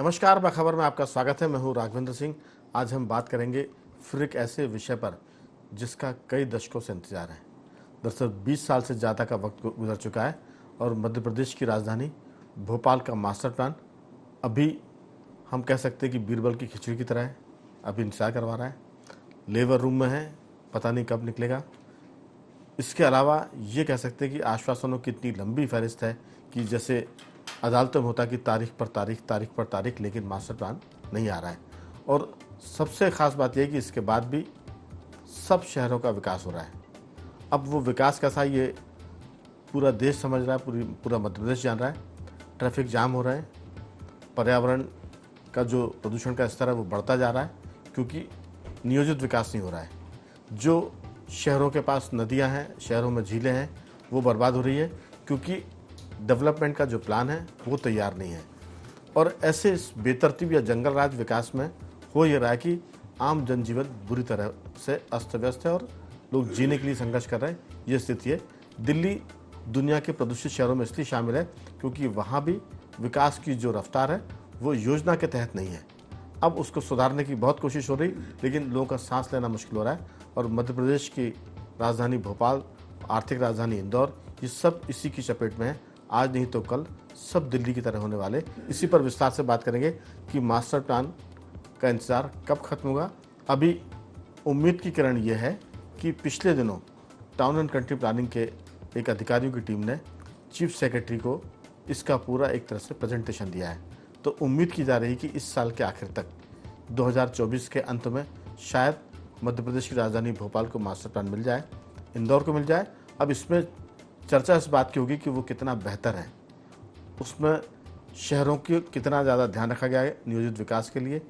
नमस्कार, बाखबर में आपका स्वागत है। मैं हूं राघवेंद्र सिंह। आज हम बात करेंगे फिर एक ऐसे विषय पर जिसका कई दशकों से इंतजार है। दरअसल 20 साल से ज़्यादा का वक्त गुजर चुका है और मध्य प्रदेश की राजधानी भोपाल का मास्टर प्लान अभी हम कह सकते हैं कि बीरबल की खिचड़ी की तरह है। अभी इंतजार करवा रहा है, लेबर रूम में है, पता नहीं कब निकलेगा। इसके अलावा ये कह सकते हैं कि आश्वासनों की इतनी लंबी फहरिस्त है कि जैसे अदालतों में होता कि तारीख पर तारीख, तारीख पर तारीख, लेकिन मास्टर प्लान नहीं आ रहा है। और सबसे ख़ास बात यह है कि इसके बाद भी सब शहरों का विकास हो रहा है। अब वो विकास कैसा, ये पूरा देश समझ रहा है, पूरा मध्य प्रदेश जान रहा है। ट्रैफिक जाम हो रहा है, पर्यावरण का जो प्रदूषण का स्तर है वो बढ़ता जा रहा है क्योंकि नियोजित विकास नहीं हो रहा है। जो शहरों के पास नदियां हैं, शहरों में झीलें हैं, वो बर्बाद हो रही है क्योंकि डेवलपमेंट का जो प्लान है वो तैयार नहीं है। और ऐसे इस बेतरतीब या जंगल राज विकास में हो ये रहा है कि आम जनजीवन बुरी तरह से अस्त व्यस्त है और लोग जीने के लिए संघर्ष कर रहे हैं। ये स्थिति है। दिल्ली दुनिया के प्रदूषित शहरों में इसलिए शामिल है क्योंकि वहाँ भी विकास की जो रफ्तार है वो योजना के तहत नहीं है। अब उसको सुधारने की बहुत कोशिश हो रही, लेकिन लोगों का सांस लेना मुश्किल हो रहा है। और मध्य प्रदेश की राजधानी भोपाल, आर्थिक राजधानी इंदौर, ये सब इसी की चपेट में है। आज नहीं तो कल सब दिल्ली की तरह होने वाले। इसी पर विस्तार से बात करेंगे कि मास्टर प्लान का इंतजार कब खत्म होगा। अभी उम्मीद की किरण यह है कि पिछले दिनों टाउन एंड कंट्री प्लानिंग के एक अधिकारियों की टीम ने चीफ सेक्रेटरी को इसका पूरा एक तरह से प्रेजेंटेशन दिया है। तो उम्मीद की जा रही है कि इस साल के आखिर तक 2024 के अंत में शायद मध्य प्रदेश की राजधानी भोपाल को मास्टर प्लान मिल जाए, इंदौर को मिल जाए। अब इसमें चर्चा इस बात की होगी कि वो कितना बेहतर है, उसमें शहरों की कितना ज़्यादा ध्यान रखा गया है नियोजित विकास के लिए,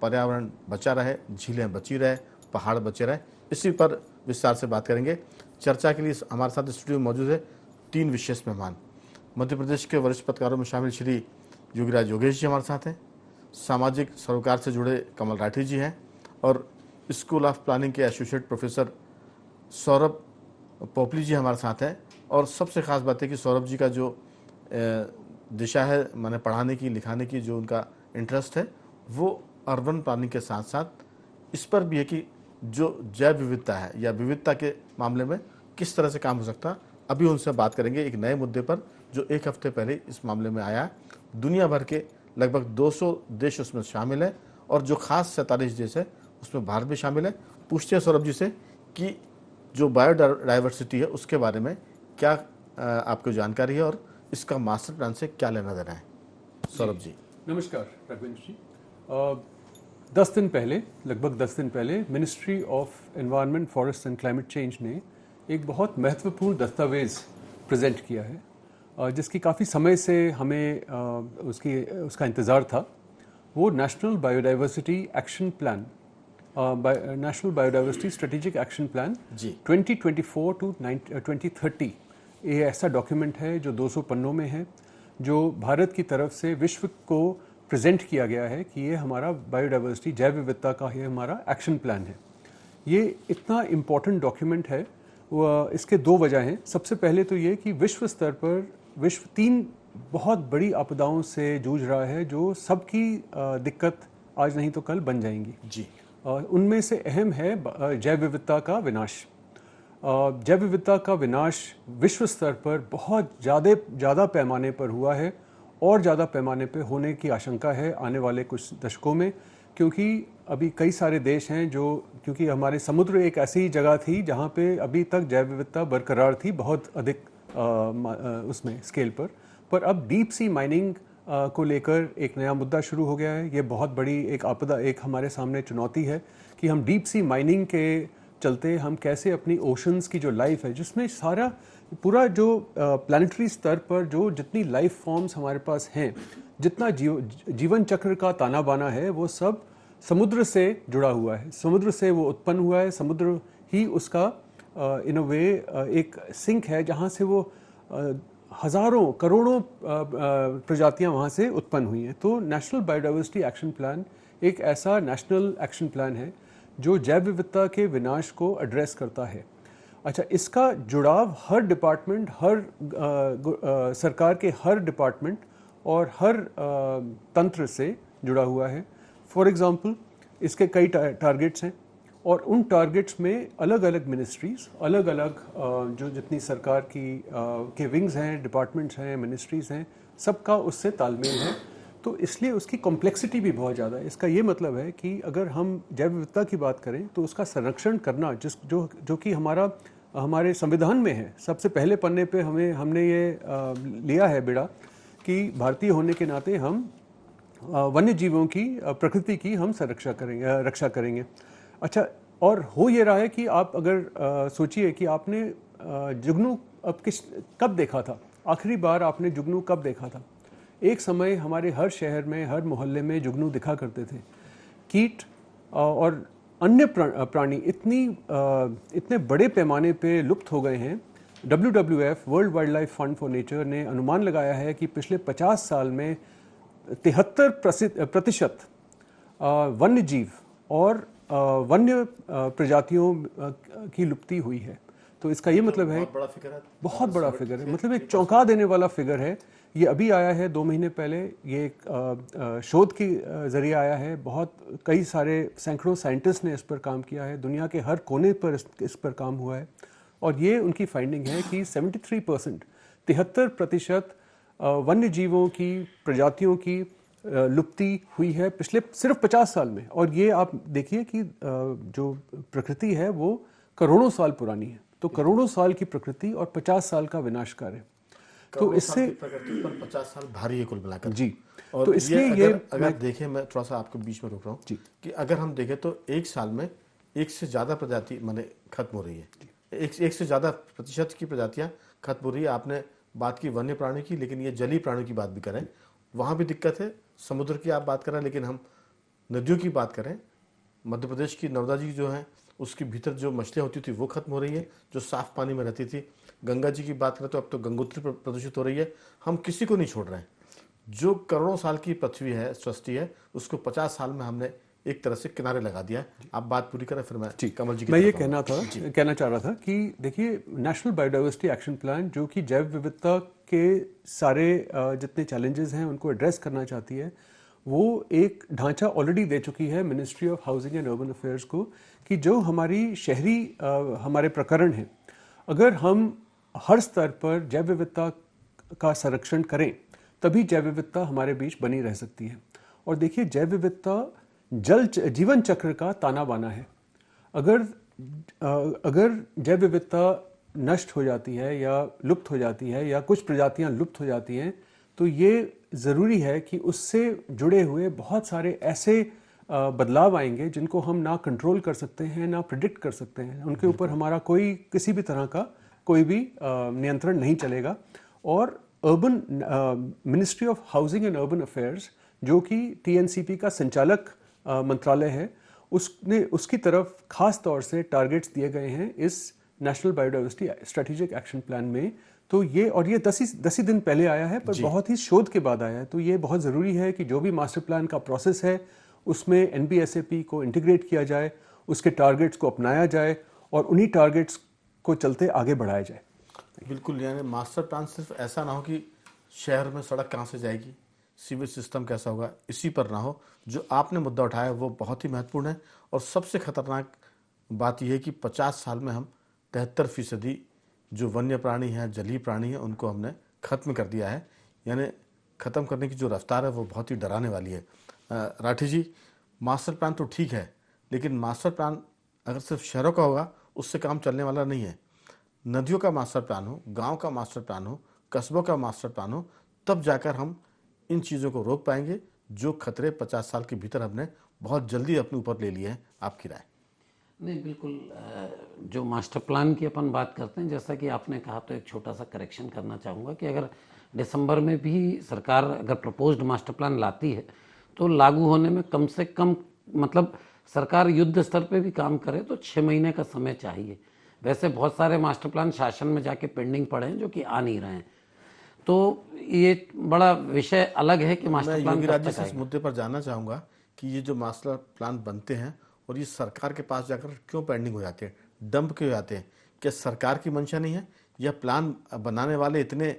पर्यावरण बचा रहे, झीलें बची रहे, पहाड़ बचे रहे। इसी पर विस्तार से बात करेंगे। चर्चा के लिए हमारे साथ स्टूडियो में मौजूद है 3 विशेष मेहमान। मध्य प्रदेश के वरिष्ठ पत्रकारों में शामिल श्री योगीराज योगेश जी हमारे साथ हैं, सामाजिक सरोकार से जुड़े कमल राठी जी हैं और स्कूल ऑफ प्लानिंग के एसोसिएट प्रोफेसर सौरभ पोपली जी हमारे साथ हैं। और सबसे ख़ास बात है कि सौरभ जी का जो दिशा है, माने पढ़ाने की, लिखाने की जो उनका इंटरेस्ट है, वो अर्बन प्लानिंग के साथ साथ इस पर भी है कि जो जैव विविधता है या विविधता के मामले में किस तरह से काम हो सकता है। अभी उनसे बात करेंगे एक नए मुद्दे पर जो एक हफ्ते पहले इस मामले में आया है। दुनिया भर के लगभग 200 देश उसमें शामिल है और जो खास 47 देश है उसमें भारत भी शामिल है। पूछते हैं सौरभ जी से कि जो बायोडाइवर्सिटी है उसके बारे में क्या आपको जानकारी है और इसका मास्टर प्लान से क्या लेना देना है। सौरभ जी नमस्कार राघवेंद्र जी। 10 दिन पहले, लगभग 10 दिन पहले ministry of environment, forest and climate change ने एक बहुत महत्वपूर्ण दस्तावेज प्रेजेंट किया है जिसकी काफ़ी समय से हमें उसका इंतज़ार था। वो national biodiversity action plan, national biodiversity strategic action plan 2024 to 2030, ये ऐसा डॉक्यूमेंट है जो 200 पन्नों में है, जो भारत की तरफ से विश्व को प्रेजेंट किया गया है कि ये हमारा बायोडाइवर्सिटी, जैव विविधता का ये हमारा एक्शन प्लान है। ये इतना इम्पॉर्टेंट डॉक्यूमेंट है, इसके 2 वजह हैं। सबसे पहले तो ये कि विश्व स्तर पर विश्व 3 बहुत बड़ी आपदाओं से जूझ रहा है जो सबकी दिक्कत आज नहीं तो कल बन जाएंगी जी। उनमें से अहम है जैव विविधता का विनाश। जैव विविधता का विनाश विश्व स्तर पर बहुत ज़्यादा पैमाने पर हुआ है और ज़्यादा पैमाने पर होने की आशंका है आने वाले कुछ दशकों में, क्योंकि अभी कई सारे देश हैं जो, क्योंकि हमारे समुद्र एक ऐसी जगह थी जहाँ पे अभी तक जैव विविधता बरकरार थी बहुत अधिक उसमें स्केल पर अब डीप सी माइनिंग को लेकर एक नया मुद्दा शुरू हो गया है। ये बहुत बड़ी एक आपदा, एक हमारे सामने चुनौती है कि हम डीप सी माइनिंग के चलते हम कैसे अपनी ओशंस की जो लाइफ है, जिसमें सारा पूरा जो प्लानिटरी स्तर पर जो जितनी लाइफ फॉर्म्स हमारे पास हैं, जितना जीवन चक्र का ताना बाना है, वो सब समुद्र से जुड़ा हुआ है। समुद्र से वो उत्पन्न हुआ है, समुद्र ही उसका इन अ वे एक सिंक है जहाँ से वो हज़ारों करोड़ों प्रजातियां वहाँ से उत्पन्न हुई हैं। तो नेशनल बायोडाइवर्सिटी एक्शन प्लान एक ऐसा नेशनल एक्शन प्लान है जो जैव विविधता के विनाश को एड्रेस करता है। अच्छा, इसका जुड़ाव हर डिपार्टमेंट, हर सरकार के हर डिपार्टमेंट और हर तंत्र से जुड़ा हुआ है। फॉर एग्जांपल इसके कई टारगेट्स हैं और उन टारगेट्स में अलग अलग मिनिस्ट्रीज़, अलग अलग जो जितनी सरकार की के विंग्स हैं, डिपार्टमेंट्स हैं, मिनिस्ट्रीज़ हैं, सबका उससे तालमेल है। तो इसलिए उसकी कॉम्प्लेक्सिटी भी बहुत ज़्यादा है। इसका ये मतलब है कि अगर हम जैव विविधता की बात करें तो उसका संरक्षण करना जो कि हमारे संविधान में है। सबसे पहले पन्ने पे हमने ये लिया है बेड़ा कि भारतीय होने के नाते हम वन्य जीवों की, प्रकृति की हम रक्षा करेंगे। अच्छा, और हो ये रहा है कि आप अगर सोचिए कि आपने जुगनू कब देखा था, आखिरी बार आपने जुगनू कब देखा था? एक समय हमारे हर शहर में, हर मोहल्ले में जुगनू दिखा करते थे। कीट और अन्य प्राणी इतने बड़े पैमाने पे लुप्त हो गए हैं। WWF, world wild life fund for nature, ने अनुमान लगाया है कि पिछले 50 साल में 73% वन्य जीव और वन्य प्रजातियों की लुप्ति हुई है। तो इसका ये मतलब है, बहुत बड़ा फिगर है, बहुत बड़ा फिगर है, मतलब एक चौंका देने वाला फिगर है। ये अभी आया है 2 महीने पहले, ये एक शोध की जरिए आया है। बहुत कई सारे सैकड़ों साइंटिस्ट ने इस पर काम किया है, दुनिया के हर कोने पर इस पर काम हुआ है और ये उनकी फाइंडिंग है कि 73% वन्य जीवों की प्रजातियों की लुप्ति हुई है पिछले सिर्फ 50 साल में। और ये आप देखिए कि जो प्रकृति है वो करोड़ों साल पुरानी है। तो करोड़ों साल की प्रकृति और 50 साल का विनाश कार्य, तो इससे प्रकृति पर 50 साल भारी है कुल मिलाकर जी। और तो इसलिए अगर देखें, मैं थोड़ा सा आपके बीच में रोक रहा हूँ कि अगर हम देखें तो एक साल में एक से ज्यादा प्रजाति माने खत्म हो रही है, एक से ज्यादा प्रतिशत की प्रजातियां खत्म हो रही है। आपने बात की वन्य प्राणी की, लेकिन ये जलीय प्राणियों की बात भी करें, वहां भी दिक्कत है। समुद्र की आप बात करें, लेकिन हम नदियों की बात करें, मध्य प्रदेश की नर्मदा जी जो है उसके भीतर जो मछलियां होती थी वो खत्म हो रही है, जो साफ पानी में रहती थी। गंगा जी की बात करें तो अब तो गंगोत्री प्रदूषित हो रही है। हम किसी को नहीं छोड़ रहे हैं। जो करोड़ों साल की पृथ्वी है, सृष्टि है, उसको 50 साल में हमने एक तरह से किनारे लगा दिया। आप बात पूरी करें, फिर मैं कमल जी की मैं ये तरफ कहना चाह रहा था कि देखिए, नेशनल बायोडाइवर्सिटी एक्शन प्लान जो कि जैव विविधता के सारे जितने चैलेंजेस हैं उनको एड्रेस करना चाहती है, वो एक ढांचा ऑलरेडी दे चुकी है ministry of housing and urban affairs को कि जो हमारी शहरी हमारे प्रकरण हैं, अगर हम हर स्तर पर जैव विविधता का संरक्षण करें तभी जैव विविधता हमारे बीच बनी रह सकती है। और देखिए, जैव विविधता जीवन चक्र का ताना बाना है। अगर जैव विविधता नष्ट हो जाती है या लुप्त हो जाती है या कुछ प्रजातियां लुप्त हो जाती हैं, तो ये ज़रूरी है कि उससे जुड़े हुए बहुत सारे ऐसे बदलाव आएंगे जिनको हम ना कंट्रोल कर सकते हैं, ना प्रिडिक्ट कर सकते हैं। उनके ऊपर हमारा किसी भी तरह का कोई भी नियंत्रण नहीं चलेगा। और ministry of housing and urban affairs, जो कि TNCP का संचालक मंत्रालय है, उसकी तरफ खास तौर से टारगेट्स दिए गए हैं इस national biodiversity strategic action plan में। तो ये 10 ही दिन पहले आया है, पर बहुत ही शोध के बाद आया है। तो ये बहुत ज़रूरी है कि जो भी मास्टर प्लान का प्रोसेस है उसमें NBSAP को इंटीग्रेट किया जाए, उसके टारगेट्स को अपनाया जाए और उन्हीं टारगेट्स को चलते आगे बढ़ाया जाए। बिल्कुल, यानी मास्टर प्लान सिर्फ ऐसा ना हो कि शहर में सड़क कहाँ से जाएगी, सीवेज सिस्टम कैसा होगा, इसी पर ना हो। जो आपने मुद्दा उठाया वो बहुत ही महत्वपूर्ण है। और सबसे खतरनाक बात यह है कि 50 साल में हम 73% जो वन्य प्राणी हैं, जलीय प्राणी हैं, उनको हमने खत्म कर दिया है। यानी ख़त्म करने की जो रफ्तार है वो बहुत ही डराने वाली है। राठी जी, मास्टर प्लान तो ठीक है, लेकिन मास्टर प्लान अगर सिर्फ शहरों का होगा उससे काम चलने वाला नहीं है। नदियों का मास्टर प्लान हो, गांव का मास्टर प्लान हो, कस्बों का मास्टर प्लान हो, तब जाकर हम इन चीज़ों को रोक पाएंगे जो खतरे 50 साल के भीतर हमने बहुत जल्दी अपने ऊपर ले लिए हैं। आपकी राय? नहीं, बिल्कुल। जो मास्टर प्लान की अपन बात करते हैं, जैसा कि आपने कहा, तो एक छोटा सा करेक्शन करना चाहूँगा कि अगर दिसंबर में भी सरकार अगर प्रपोज्ड मास्टर प्लान लाती है तो लागू होने में कम से कम, मतलब सरकार युद्ध स्तर पे भी काम करे तो 6 महीने का समय चाहिए। वैसे बहुत सारे मास्टर प्लान शासन में जाके पेंडिंग पड़े हैं जो कि आ नहीं रहे हैं। तो ये बड़ा विषय अलग है कि मास्टर प्लान कब तक आएगा। इस मुद्दे पर जानना चाहूँगा कि ये जो मास्टर प्लान बनते हैं और ये सरकार के पास जाकर क्यों पेंडिंग हो जाते हैं, डंप क्यों जाते हैं? क्या सरकार की मंशा नहीं है या प्लान बनाने वाले इतने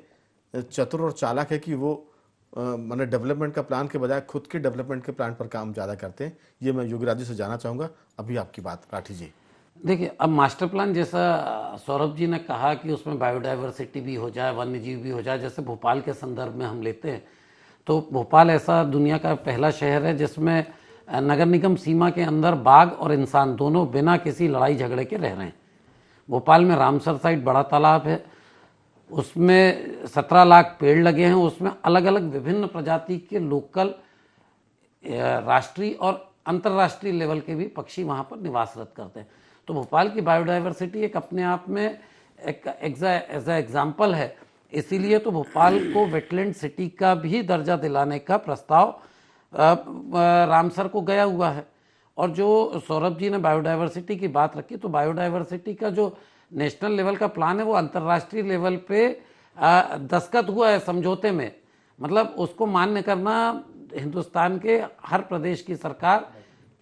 चतुर और चालाक है कि वो मैंने डेवलपमेंट का प्लान के बजाय खुद के डेवलपमेंट के प्लान पर काम ज़्यादा करते हैं। ये मैं योगीराज जी से जानना चाहूँगा। अभी आपकी बात राठी जी। देखिए, अब मास्टर प्लान जैसा सौरभ जी ने कहा कि उसमें बायोडाइवर्सिटी भी हो जाए, वन्य जीव भी हो जाए, जैसे भोपाल के संदर्भ में हम लेते हैं तो भोपाल ऐसा दुनिया का पहला शहर है जिसमें नगर निगम सीमा के अंदर बाघ और इंसान दोनों बिना किसी लड़ाई झगड़े के रह रहे हैं। भोपाल में रामसर साइड बड़ा तालाब है, उसमें 17 लाख पेड़ लगे हैं, उसमें अलग अलग विभिन्न प्रजाति के लोकल, राष्ट्रीय और अंतर्राष्ट्रीय लेवल के भी पक्षी वहाँ पर निवासरत करते हैं। तो भोपाल की बायोडाइवर्सिटी एक अपने आप में एक एज ए एग्जाम्पल है। इसीलिए तो भोपाल को वेटलैंड सिटी का भी दर्जा दिलाने का प्रस्ताव रामसर को गया हुआ है। और जो सौरभ जी ने बायोडाइवर्सिटी की बात रखी, तो बायोडाइवर्सिटी का जो नेशनल लेवल का प्लान है वो अंतर्राष्ट्रीय लेवल पे दस्तखत हुआ है समझौते में। मतलब उसको मान्य करना हिंदुस्तान के हर प्रदेश की सरकार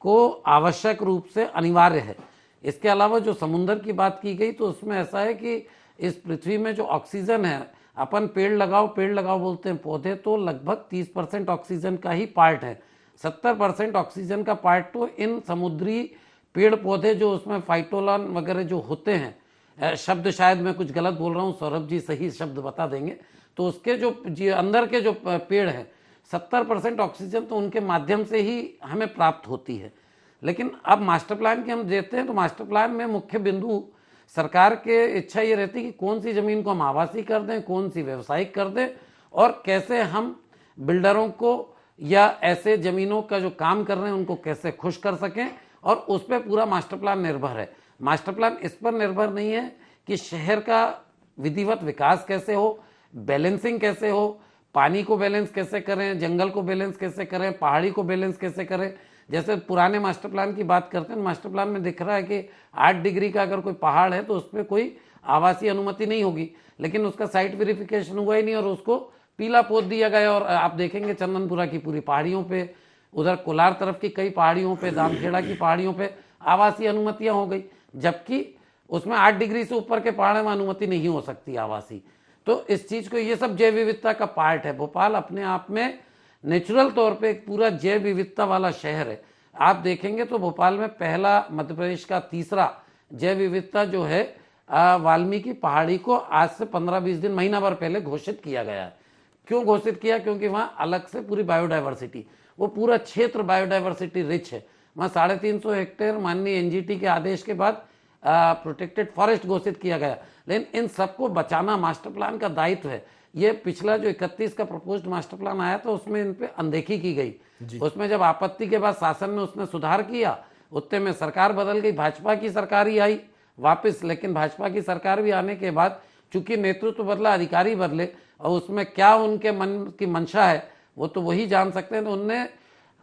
को आवश्यक रूप से अनिवार्य है। इसके अलावा जो समुद्र की बात की गई, तो उसमें ऐसा है कि इस पृथ्वी में जो ऑक्सीजन है, अपन पेड़ लगाओ बोलते हैं, पौधे तो लगभग 30% ऑक्सीजन का ही पार्ट है। 70% ऑक्सीजन का पार्ट तो इन समुद्री पेड़ पौधे जो उसमें फाइटोलान वगैरह जो होते हैं, शब्द शायद मैं कुछ गलत बोल रहा हूँ, सौरभ जी सही शब्द बता देंगे, तो उसके जो अंदर के जो पेड़ हैं 70% ऑक्सीजन तो उनके माध्यम से ही हमें प्राप्त होती है। लेकिन अब मास्टर प्लान की हम देते हैं तो मास्टर प्लान में मुख्य बिंदु सरकार के इच्छा ये रहती है कि कौन सी ज़मीन को हम आवासीय कर दें, कौन सी व्यावसायिक कर दें, और कैसे हम बिल्डरों को या ऐसे ज़मीनों का जो काम कर रहे हैं उनको कैसे खुश कर सकें, और उस पर पूरा मास्टर प्लान निर्भर है। मास्टर प्लान इस पर निर्भर नहीं है कि शहर का विधिवत विकास कैसे हो, बैलेंसिंग कैसे हो, पानी को बैलेंस कैसे करें, जंगल को बैलेंस कैसे करें, पहाड़ी को बैलेंस कैसे करें। जैसे पुराने मास्टर प्लान की बात करते हैं, मास्टर प्लान में दिख रहा है कि 8 डिग्री का अगर कोई पहाड़ है तो उस पर कोई आवासीय अनुमति नहीं होगी, लेकिन उसका साइट वेरिफिकेशन हुआ ही नहीं और उसको पीला पोत दिया गया। और आप देखेंगे चंदनपुरा की पूरी पहाड़ियों पे, उधर कोलार तरफ की कई पहाड़ियों पे, दामखेड़ा की पहाड़ियों पे आवासीय अनुमतियां हो गई, जबकि उसमें 8 डिग्री से ऊपर के पहाड़ में अनुमति नहीं हो सकती आवासीय। तो इस चीज को, ये सब जैव विविधता का पार्ट है। भोपाल अपने आप में नेचुरल तौर पे एक पूरा जैव विविधता वाला शहर है। आप देखेंगे तो भोपाल में पहला, मध्य प्रदेश का तीसरा जैव विविधता जो है वाल्मीकि पहाड़ी को आज से 15-20 दिन, महीना भर पहले घोषित किया गया है। क्यों घोषित किया? क्योंकि वहाँ अलग से पूरी बायोडाइवर्सिटी, वो पूरा क्षेत्र बायोडाइवर्सिटी रिच है। वहाँ 350 हेक्टेयर माननीय एनजीटी के आदेश के बाद प्रोटेक्टेड फॉरेस्ट घोषित किया गया। लेकिन इन सबको बचाना मास्टर प्लान का दायित्व है। ये पिछला जो 31 का प्रपोज्ड मास्टर प्लान आया था उसमें इन पे अनदेखी की गई। उसमें जब आपत्ति के बाद शासन ने उसमें सुधार किया, उतने में सरकार बदल गई, भाजपा की सरकार ही आई वापस। लेकिन भाजपा की सरकार भी आने के बाद चूंकि नेतृत्व बदला, अधिकारी बदले, और उसमें क्या उनके मन की मंशा है वो तो वही जान सकते हैं। तो उनने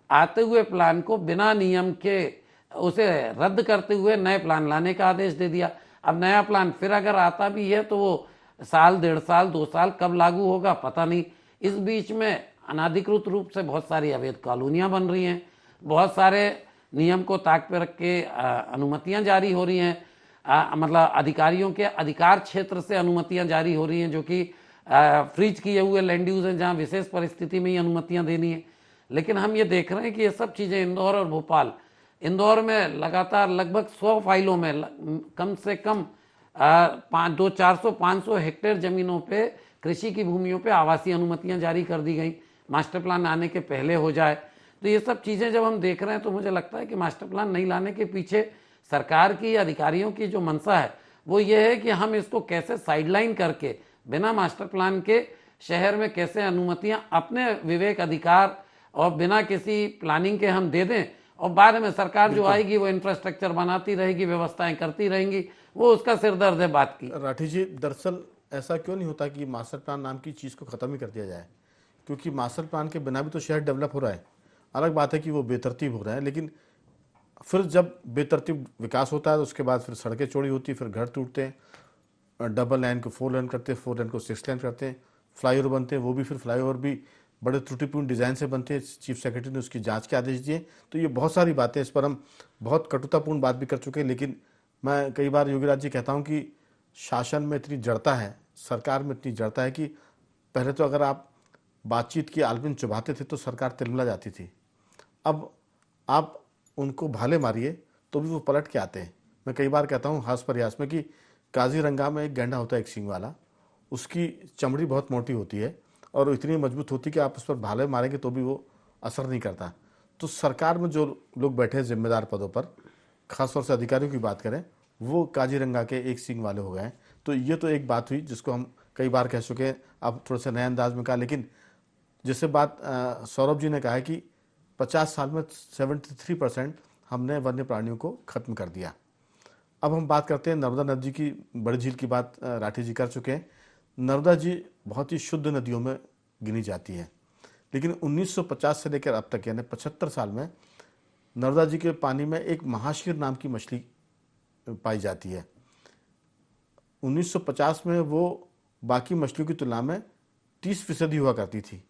आते हुए प्लान को बिना नियम के उसे रद्द करते हुए नए प्लान लाने का आदेश दे दिया। अब नया प्लान फिर अगर आता भी है तो वो साल, 1.5 साल, 2 साल कब लागू होगा पता नहीं। इस बीच में अनाधिकृत रूप से बहुत सारी अवैध कॉलोनियां बन रही हैं, बहुत सारे नियम को ताक पे रख के अनुमतियां जारी हो रही हैं, मतलब अधिकारियों के अधिकार क्षेत्र से अनुमतियां जारी हो रही हैं जो कि फ्रीज किए हुए लैंड यूज हैं, जहाँ विशेष परिस्थिति में ही अनुमतियां देनी है। लेकिन हम ये देख रहे हैं कि ये सब चीज़ें इंदौर और भोपाल, इंदौर में लगातार लगभग 100 फाइलों में कम से कम 400-500 हेक्टेयर जमीनों पे, कृषि की भूमियों पे आवासीय अनुमतियां जारी कर दी गई, मास्टर प्लान आने के पहले हो जाए। तो ये सब चीज़ें जब हम देख रहे हैं तो मुझे लगता है कि मास्टर प्लान नहीं लाने के पीछे सरकार की, अधिकारियों की जो मंशा है वो ये है कि हम इसको कैसे साइडलाइन करके बिना मास्टर प्लान के शहर में कैसे अनुमतियां अपने विवेक अधिकार और बिना किसी प्लानिंग के हम दे दें, और बाद में सरकार जो आएगी वो इंफ्रास्ट्रक्चर बनाती रहेगी, व्यवस्थाएं करती रहेंगी, वो उसका सिरदर्द है बात की। राठी जी, दरअसल ऐसा क्यों नहीं होता कि मास्टर प्लान नाम की चीज़ को ख़त्म ही कर दिया जाए? क्योंकि मास्टर प्लान के बिना भी तो शहर डेवलप हो रहा है। अलग बात है कि वो बेतरतीब हो रहा है, लेकिन फिर जब बेतरतीब विकास होता है तो उसके बाद फिर सड़कें चौड़ी होती, फिर घर टूटते हैं, डबल लाइन को 4 लेन करते हैं, 4 लेन को 6 लेन करते हैं, फ्लाईओवर बनते हैं, वो भी फिर फ्लाईओवर भी बड़े त्रुटिपूर्ण डिज़ाइन से बनते हैं। चीफ सेक्रेटरी ने उसकी जांच के आदेश दिए। तो ये बहुत सारी बातें, इस पर हम बहुत कटुतापूर्ण बात भी कर चुके हैं। लेकिन मैं कई बार योगीराज जी कहता हूँ कि शासन में इतनी जड़ता है, सरकार में इतनी जड़ता है कि पहले तो अगर आप बातचीत की आलपिन चुभाते थे तो सरकार तिलमिला जाती थी। अब आप उनको भाले मारिए तो भी वो पलट के आते हैं। मैं कई बार कहता हूँ हास प्रयास में कि काजीरंगा में एक गैंडा होता है, एक सींग वाला, उसकी चमड़ी बहुत मोटी होती है और इतनी मजबूत होती है कि आप उस पर भाले मारेंगे तो भी वो असर नहीं करता। तो सरकार में जो लोग बैठे हैं जिम्मेदार पदों पर, खासतौर से अधिकारियों की बात करें, वो काजीरंगा के एक सींग वाले हो गए हैं। तो ये तो एक बात हुई जिसको हम कई बार कह चुके हैं, अब थोड़े से नए अंदाज में कहा। लेकिन जैसे बात सौरभ जी ने कहा है कि 50 साल में 73% हमने वन्य प्राणियों को खत्म कर दिया। अब हम बात करते हैं नर्मदा नदी की, बड़ी झील की बात राठी जी कर चुके हैं। नर्मदा जी बहुत ही शुद्ध नदियों में गिनी जाती है, लेकिन 1950 से लेकर अब तक यानी 75 साल में नर्मदा जी के पानी में एक महाशीर नाम की मछली पाई जाती है। 1950 में वो बाकी मछलियों की तुलना में 30% हुआ करती थी।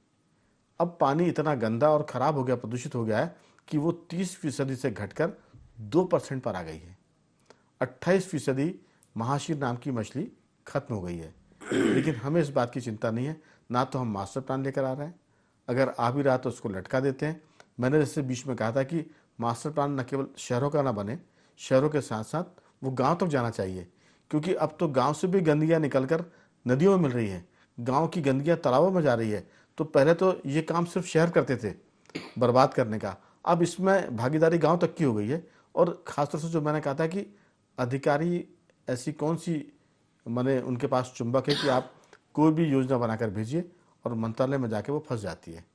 अब पानी इतना गंदा और ख़राब हो गया, प्रदूषित हो गया है कि वो 30% से घटकर 2% पर आ गई है। 28% महाशीर नाम की मछली खत्म हो गई है। लेकिन हमें इस बात की चिंता नहीं है, ना तो हम मास्टर प्लान लेकर आ रहे हैं, अगर आ भी रहा तो उसको लटका देते हैं। मैंने जैसे बीच में कहा था कि मास्टर प्लान न केवल शहरों का ना बने, शहरों के साथ साथ वो गांव तक जाना चाहिए, क्योंकि अब तो गांव से भी गंदगियां निकलकर नदियों में मिल रही है, गांव की गंदगियां तालाबों में जा रही है। तो पहले तो ये काम सिर्फ शहर करते थे बर्बाद करने का, अब इसमें भागीदारी गांव तक की हो गई है। और खासतौर से जो मैंने कहा था कि अधिकारी ऐसी कौन सी माने उनके पास चुंबक है कि आप कोई भी योजना बनाकर भेजिए और मंत्रालय में जाके वो फंस जाती है।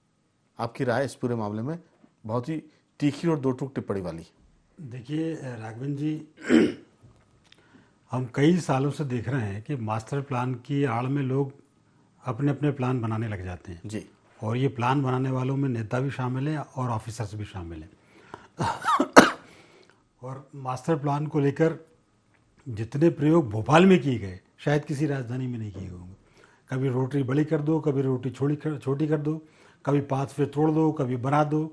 आपकी राय इस पूरे मामले में बहुत ही तीखी और दो टूक टिप्पणी वाली। देखिए राघवेंद्र जी, हम कई सालों से देख रहे हैं कि मास्टर प्लान की आड़ में लोग अपने अपने प्लान बनाने लग जाते हैं जी। और ये प्लान बनाने वालों में नेता भी शामिल हैं और ऑफिसर्स भी शामिल हैं। और मास्टर प्लान को लेकर जितने प्रयोग भोपाल में किए गए शायद किसी राजधानी में नहीं किए होंगे। कभी रोटी बड़ी कर दो, कभी रोटी छोटी कर दो, कभी पाथवे तोड़ दो, कभी बना दो।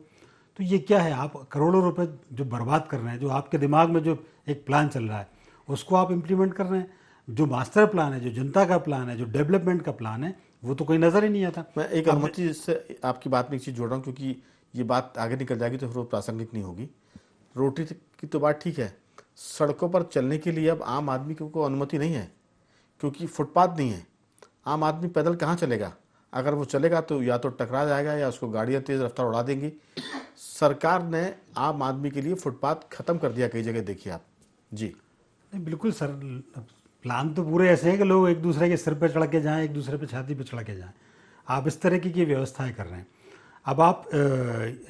तो ये क्या है, आप करोड़ों रुपए जो बर्बाद कर रहे हैं, जो आपके दिमाग में जो एक प्लान चल रहा है उसको आप इम्प्लीमेंट कर रहे हैं। जो मास्टर प्लान है, जो जनता का प्लान है, जो डेवलपमेंट का प्लान है, वो तो कोई नज़र ही नहीं आता। मैं एक अनुमति से आपकी बात में एक चीज़ जोड़ रहा हूँ, क्योंकि ये बात आगे निकल जाएगी तो फिर वो प्रासंगिक नहीं होगी। रोटी की तो बात ठीक है, सड़कों पर चलने के लिए अब आम आदमी को अनुमति नहीं है, क्योंकि फुटपाथ नहीं है। आम आदमी पैदल कहाँ चलेगा? अगर वो चलेगा तो या तो टकरा जाएगा या उसको गाड़ियाँ तेज़ रफ्तार उड़ा देंगी। सरकार ने आम आदमी के लिए फुटपाथ खत्म कर दिया कई जगह, देखिए आप। जी नहीं, बिल्कुल सर, प्लान तो पूरे ऐसे हैं कि लोग एक दूसरे के सिर पर चढ़ के जाएं, एक दूसरे पे छाती पे चढ़ के जाएं। आप इस तरह की व्यवस्थाएं कर रहे हैं। अब आप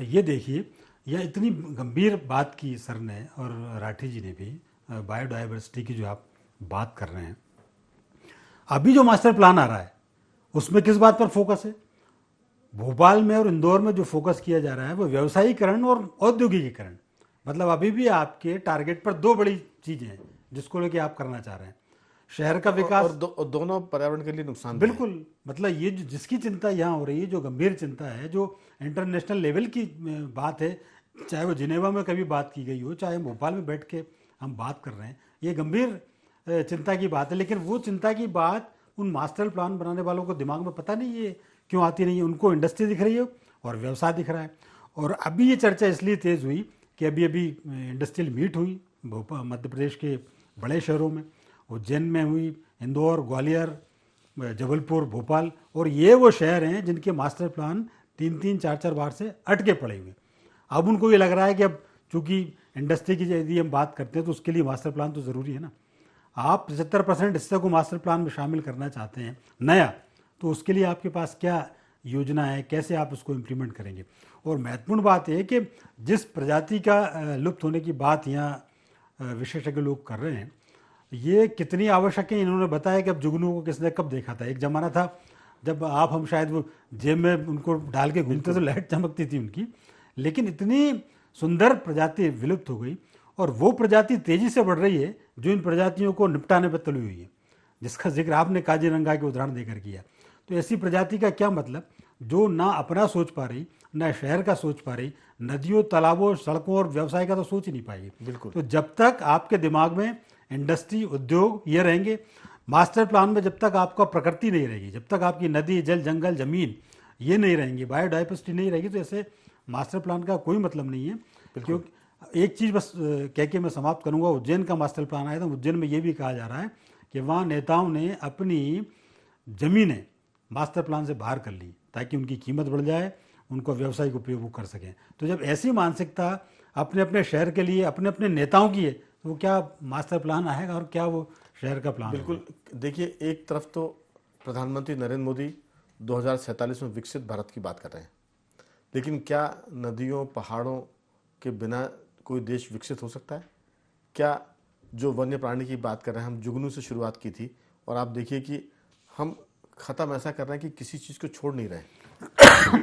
ये देखिए, यह इतनी गंभीर बात की सर ने और राठी जी ने भी, बायोडाइवर्सिटी की जो आप बात कर रहे हैं, अभी जो मास्टर प्लान आ रहा है उसमें किस बात पर फोकस है? भोपाल में और इंदौर में जो फोकस किया जा रहा है वो व्यवसायीकरण और औद्योगिकीकरण। मतलब अभी भी आपके टारगेट पर दो बड़ी चीजें हैं जिसको लेके आप करना चाह रहे हैं। शहर का विकास और दोनों पर्यावरण के लिए नुकसान। बिल्कुल, मतलब ये जिसकी चिंता यहाँ हो रही है, जो गंभीर चिंता है, जो इंटरनेशनल लेवल की बात है, चाहे वो जिनेवा में कभी बात की गई हो, चाहे भोपाल में बैठ के हम बात कर रहे हैं, ये गंभीर चिंता की बात है। लेकिन वो चिंता की बात उन मास्टर प्लान बनाने वालों को दिमाग में पता नहीं है क्यों आती नहीं है। उनको इंडस्ट्री दिख रही है और व्यवसाय दिख रहा है। और अभी ये चर्चा इसलिए तेज़ हुई कि अभी इंडस्ट्रियल मीट हुई भोपाल, मध्य प्रदेश के बड़े शहरों में, उज्जैन में हुई, इंदौर, ग्वालियर, जबलपुर, भोपाल। और ये वो शहर हैं जिनके मास्टर प्लान 3-3, 4-4 बार से अटके पड़े हुए। अब उनको ये लग रहा है कि अब चूंकि इंडस्ट्री की यदि हम बात करते हैं तो उसके लिए मास्टर प्लान तो ज़रूरी है ना। आप 75% हिस्से को मास्टर प्लान में शामिल करना चाहते हैं नया, तो उसके लिए आपके पास क्या योजना है, कैसे आप उसको इम्प्लीमेंट करेंगे? और महत्वपूर्ण बात यह कि जिस प्रजाति का लुप्त होने की बात यहाँ विशेषज्ञ लोग कर रहे हैं, ये कितनी आवश्यक है इन्होंने बताया कि अब जुगनू को किसने कब देखा था। एक ज़माना था जब हम शायद वो जेब में उनको डाल के घूमते तो लाइट चमकती थी उनकी, लेकिन इतनी सुंदर प्रजाति विलुप्त हो गई और वो प्रजाति तेज़ी से बढ़ रही है जो इन प्रजातियों को निपटाने पर तुली हुई है, जिसका जिक्र आपने काजीरंगा के उदाहरण देकर किया। तो ऐसी प्रजाति का क्या मतलब जो ना अपना सोच पा रही, ना शहर का सोच पा रही, नदियों, तालाबों, सड़कों और व्यवसाय का तो सोच ही नहीं पाएगी। बिल्कुल। तो जब तक आपके दिमाग में इंडस्ट्री, उद्योग ये रहेंगे, मास्टर प्लान में जब तक आपका प्रकृति नहीं रहेगी, जब तक आपकी नदी, जल, जंगल, जमीन ये नहीं रहेंगी, बायोडाइवर्सिटी नहीं रहेगी, तो ऐसे मास्टर प्लान का कोई मतलब नहीं है। क्योंकि एक चीज़ बस कह के मैं समाप्त करूंगा, उज्जैन का मास्टर प्लान आया था, उज्जैन में ये भी कहा जा रहा है कि वहाँ नेताओं ने अपनी ज़मीनें मास्टर प्लान से बाहर कर ली ताकि उनकी कीमत बढ़ जाए, उनको व्यावसायिक उपयोग कर सकें। तो जब ऐसी मानसिकता अपने अपने शहर के लिए अपने अपने नेताओं की है, तो वो क्या मास्टर प्लान आएगा और क्या वो शहर का प्लान बिल्कुल। देखिए, एक तरफ तो प्रधानमंत्री नरेंद्र मोदी 2047 में विकसित भारत की बात कर रहे हैं, लेकिन क्या नदियों पहाड़ों के बिना कोई देश विकसित हो सकता है? क्या जो वन्य प्राणी की बात कर रहे हैं, हम जुगनू से शुरुआत की थी और आप देखिए कि हम ख़त्म ऐसा कर रहे हैं कि किसी चीज़ को छोड़ नहीं रहे,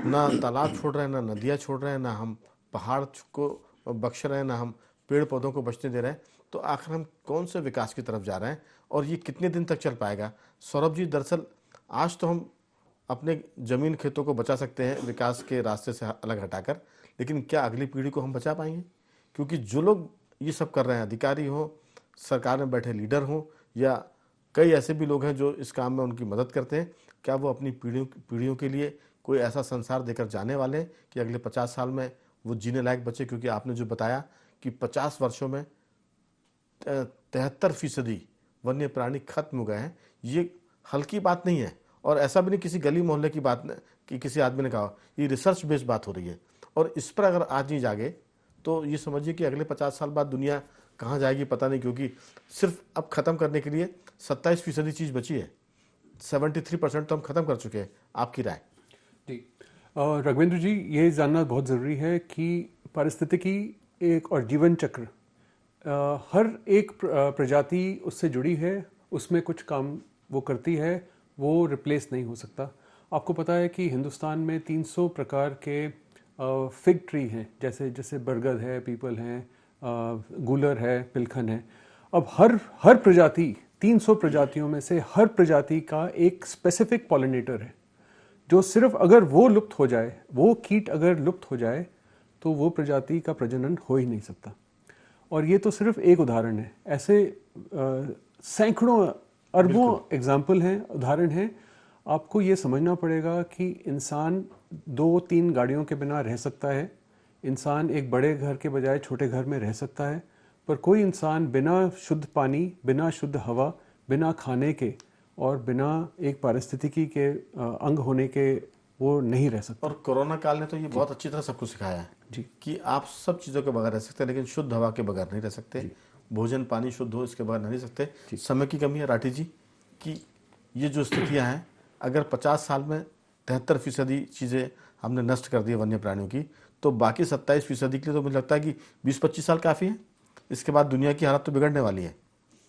ना तालाब छोड़ रहे हैं, ना नदियाँ छोड़ रहे हैं, ना हम पहाड़ को बख्श रहे हैं, ना हम पेड़ पौधों को बचने दे रहे हैं। तो आखिर हम कौन से विकास की तरफ जा रहे हैं और ये कितने दिन तक चल पाएगा? सौरभ जी, दरअसल आज तो हम अपने ज़मीन खेतों को बचा सकते हैं विकास के रास्ते से अलग हटाकर, लेकिन क्या अगली पीढ़ी को हम बचा पाएंगे? क्योंकि जो लोग ये सब कर रहे हैं, अधिकारी हों, सरकार में बैठे लीडर हों, या कई ऐसे भी लोग हैं जो इस काम में उनकी मदद करते हैं, क्या वो अपनी पीढ़ियों के लिए कोई ऐसा संसार देकर जाने वाले हैं कि अगले 50 साल में वो जीने लायक बचे? क्योंकि आपने जो बताया कि 50 वर्षों में 73% वन्य प्राणी खत्म हो गए हैं, ये हल्की बात नहीं है। और ऐसा भी नहीं किसी गली मोहल्ले की बात कि किसी आदमी ने कहा, ये रिसर्च बेस्ड बात हो रही है। और इस पर अगर आज नहीं जागे तो ये समझिए कि अगले 50 साल बाद दुनिया कहाँ जाएगी पता नहीं, क्योंकि सिर्फ अब खत्म करने के लिए 27% चीज़ बची है, 73% तो हम खत्म कर चुके हैं। आपकी राय? जी, रघुवेंद्र जी, ये जानना बहुत ज़रूरी है कि पारिस्थितिकी एक और जीवन चक्र, हर एक प्रजाति उससे जुड़ी है, उसमें कुछ काम वो करती है, वो रिप्लेस नहीं हो सकता। आपको पता है कि हिंदुस्तान में 300 प्रकार के फिग ट्री हैं, जैसे जैसे बरगद है, पीपल है, गूलर है, पिलखन है। अब हर प्रजाति, 300 प्रजातियों में से हर प्रजाति का एक स्पेसिफिक पॉलिनेटर है, जो सिर्फ अगर वो लुप्त हो जाए, वो कीट अगर लुप्त हो जाए, तो वो प्रजाति का प्रजनन हो ही नहीं सकता। और ये तो सिर्फ एक उदाहरण है, ऐसे सैकड़ों अरबों एग्जाम्पल हैं, उदाहरण हैं। आपको ये समझना पड़ेगा कि इंसान 2-3 गाड़ियों के बिना रह सकता है, इंसान एक बड़े घर के बजाय छोटे घर में रह सकता है, पर कोई इंसान बिना शुद्ध पानी, बिना शुद्ध हवा, बिना खाने के और बिना एक पारिस्थितिकी के अंग होने के वो नहीं रह सकता। और कोरोना काल ने तो ये बहुत अच्छी तरह सबको सिखाया है जी कि आप सब चीज़ों के बगैर रह सकते हैं, लेकिन शुद्ध हवा के बगैर नहीं रह सकते, भोजन पानी शुद्ध हो इसके बगैर नहीं रह सकते। समय की कमी है राठी जी कि ये जो स्थितियां हैं, अगर 50 साल में 73% चीज़ें हमने नष्ट कर दी वन्य प्राणियों की, तो बाकी 27% के लिए तो मुझे लगता है कि 20-25 साल काफ़ी है। इसके बाद दुनिया की हालत तो बिगड़ने वाली है।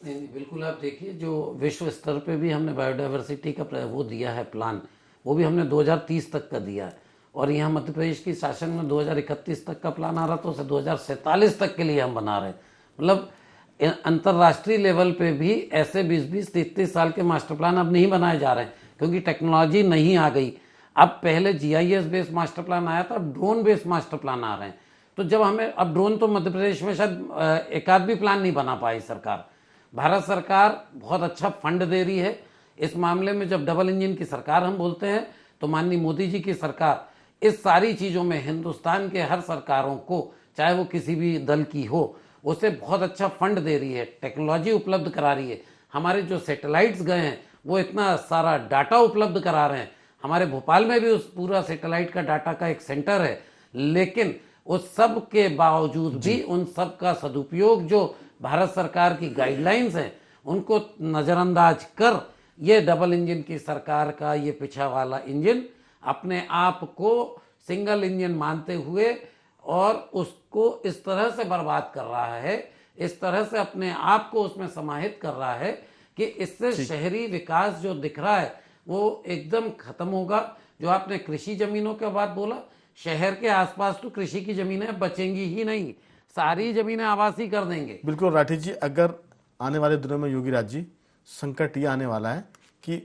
नहीं, बिल्कुल। आप देखिए, जो विश्व स्तर पे भी हमने बायोडाइवर्सिटी का वो दिया है प्लान, वो भी हमने 2030 तक का दिया है। और यहाँ मध्य प्रदेश की शासन में 2031 तक का प्लान आ रहा, तो उसे 2047 तक के लिए हम बना रहे हैं। मतलब अंतर्राष्ट्रीय लेवल पे भी ऐसे 20-20, 30-30 साल के मास्टर प्लान अब नहीं बनाए जा रहे हैं, क्योंकि टेक्नोलॉजी नहीं आ गई। अब पहले GIS बेस्ड मास्टर प्लान आया था, अब ड्रोन बेस्ड मास्टर प्लान आ रहे हैं। तो जब हमें अब ड्रोन, तो मध्य प्रदेश में शायद एक आध भी प्लान नहीं बना पाई सरकार। भारत सरकार बहुत अच्छा फंड दे रही है इस मामले में। जब डबल इंजन की सरकार हम बोलते हैं, तो माननीय मोदी जी की सरकार इस सारी चीज़ों में हिंदुस्तान के हर सरकारों को, चाहे वो किसी भी दल की हो, उसे बहुत अच्छा फंड दे रही है, टेक्नोलॉजी उपलब्ध करा रही है। हमारे जो सैटेलाइट्स गए हैं, वो इतना सारा डाटा उपलब्ध करा रहे हैं। हमारे भोपाल में भी उस पूरा सैटेलाइट का डाटा का एक सेंटर है, लेकिन उस सब के बावजूद भी उन सब का सदुपयोग जो भारत सरकार की गाइडलाइंस हैं, उनको नज़रअंदाज कर ये डबल इंजन की सरकार का ये पीछा वाला इंजन अपने आप को सिंगल इंजन मानते हुए और उसको इस तरह से बर्बाद कर रहा है, इस तरह से अपने आप को उसमें समाहित कर रहा है कि इससे शहरी विकास जो दिख रहा है वो एकदम खत्म होगा। जो आपने कृषि जमीनों की बात बोला, शहर के आसपास तो कृषि की जमीनें बचेंगी ही नहीं, सारी जमीनें आवासी कर देंगे। बिल्कुल राठी जी, अगर आने वाले दिनों में योगी राज जी, संकट ये आने वाला है कि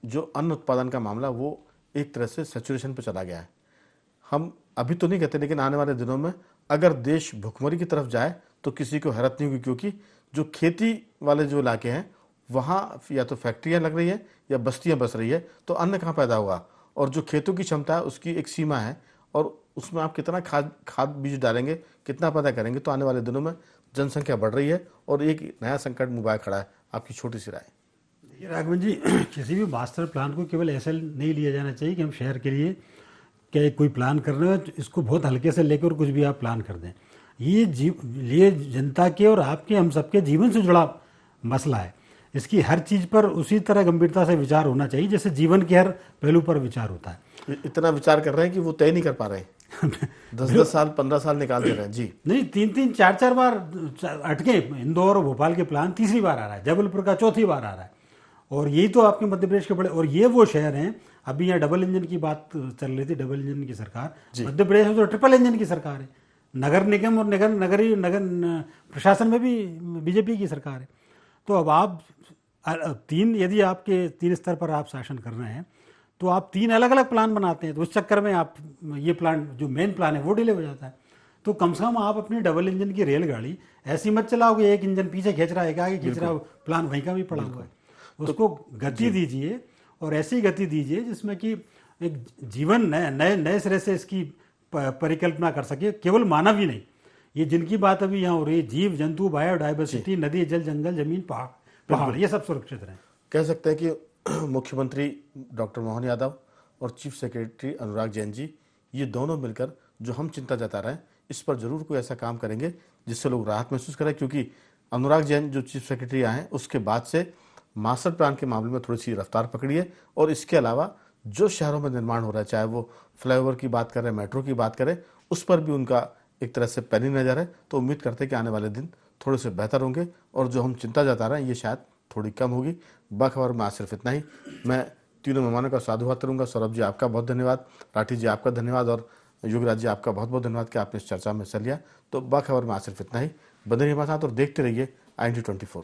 जो अन्न उत्पादन का मामला वो एक तरह से सैचुरेशन पर चला गया है। हम अभी तो नहीं कहते, लेकिन आने वाले दिनों में अगर देश भुखमरी की तरफ जाए तो किसी को हैरत नहीं होगी, क्योंकि जो खेती वाले जो इलाके हैं वहाँ या तो फैक्ट्रियाँ लग रही है या बस्तियाँ बस रही है, तो अन्न कहाँ पैदा होगा। और जो खेतों की क्षमता है उसकी एक सीमा है, और उसमें आप कितना खाद बीज डालेंगे, कितना पता करेंगे, तो आने वाले दिनों में जनसंख्या बढ़ रही है और एक नया संकट मुंह खड़ा है। आपकी छोटी सी राय। देखिए राघवन जी, किसी भी मास्टर प्लान को केवल ऐसे नहीं लिया जाना चाहिए कि हम शहर के लिए क्या कोई प्लान कर रहे हो, इसको बहुत हल्के से लेकर कुछ भी आप प्लान कर दें। ये जनता के और आपके, हम सबके जीवन से जुड़ा मसला है। इसकी हर चीज़ पर उसी तरह गंभीरता से विचार होना चाहिए जैसे जीवन के हर पहलू पर विचार होता है। इतना विचार कर रहे हैं कि वो तय नहीं कर पा रहे हैं। 10-10 साल 15 साल निकाल दे रहे हैं जी। नहीं, 3-3 4-4 बार अटके। इंदौर और भोपाल के प्लान तीसरी बार आ रहा है, जबलपुर का चौथी बार आ रहा है। और यही तो आपके मध्य प्रदेश के बड़े, और ये वो शहर हैं, अभी यहाँ डबल इंजन की बात चल रही थी, डबल इंजन की सरकार। मध्य प्रदेश में तो ट्रिपल इंजन की सरकार है। नगर निगम और नगर प्रशासन में भी बीजेपी की सरकार है। तो अब आप यदि आपके 3 स्तर पर आप शासन कर रहे हैं तो आप 3 अलग अलग प्लान बनाते हैं, तो उस चक्कर में आप ये प्लान, जो मेन प्लान है, वो डिले हो जाता है। तो कम से कम आप अपनी डबल इंजन की रेलगाड़ी ऐसी मत चलाओगे, एक इंजन पीछे खींच रहा है, एक आगे खींच रहा है, प्लान वहीं का भी पड़ा हुआ है। उसको गति दीजिए, और ऐसी गति दीजिए जिसमें कि एक जीवन नए सिरे से इसकी परिकल्पना कर सके, केवल मानव ही नहीं। ये जिनकी बात अभी यहाँ हो रही है, जीव जंतु, बायोडाइवर्सिटी, नदी, जल, जंगल, जमीन, पहाड़, ये सब सुरक्षित रहें। कह सकते हैं कि मुख्यमंत्री डॉक्टर मोहन यादव और चीफ सेक्रेटरी अनुराग जैन जी, ये दोनों मिलकर जो हम चिंता जता रहे हैं, इस पर जरूर कोई ऐसा काम करेंगे जिससे लोग राहत महसूस करें। क्योंकि अनुराग जैन जो चीफ सेक्रेटरी आए हैं, उसके बाद से मास्टर प्लान के मामले में थोड़ी सी रफ्तार पकड़ी है। और इसके अलावा जो शहरों में निर्माण हो रहा है, चाहे वो फ्लाईओवर की बात करें, मेट्रो की बात करें, उस पर भी उनका एक तरह से पैनी नजर है। तो उम्मीद करते हैं कि आने वाले दिन थोड़े से बेहतर होंगे, और जो हम चिंता जता रहे हैं ये शायद थोड़ी कम होगी। बाखबर में आज सिर्फ इतना ही। मैं तीनों मेहमानों का साधुवाद करूंगा। सौरभ जी आपका बहुत धन्यवाद, राठी जी आपका धन्यवाद, और योगराज जी आपका बहुत बहुत धन्यवाद कि आपने इस चर्चा में हिस्सा लिया। तो बाखबर में आज सिर्फ इतना ही। बने रहिए हमारे साथ और देखते रहिए IND24।